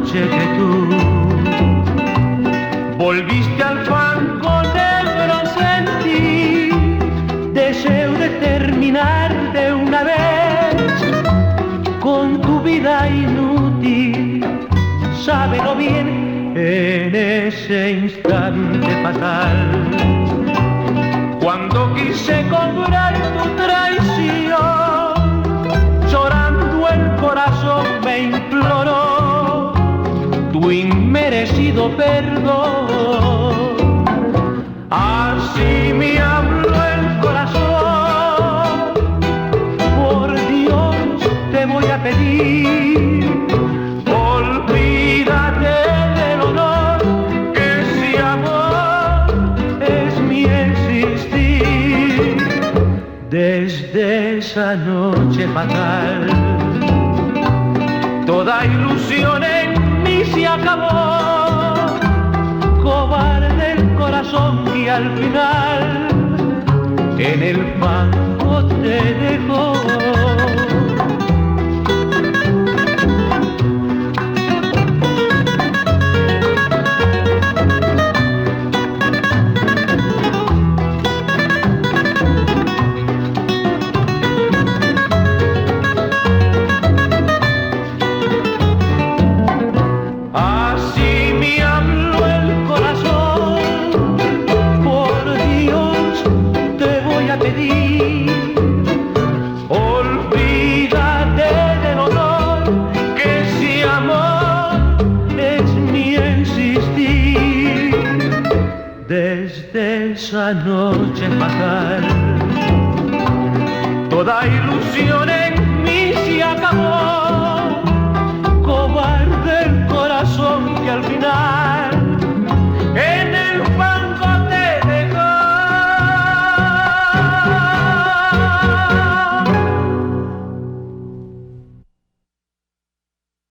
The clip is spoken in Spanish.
noche que tú volviste al fango negro, sentí deseo de terminar de una vez con tu vida inútil. Sábelo bien en ese instante fatal, cuando quise cobrar tu traición, llorando el corazón me imploró tu inmerecido perdón. Así me habló el corazón, por Dios te voy a pedir, olvídate del honor, que ese amor es mi existir. Desde esa noche fatal, toda ilusión en mí se acabó, cobarde el corazón que al final en el fango te dejó. Olvídate del honor, que ese amor es mi existir. Desde esa noche fatal, toda ilusión en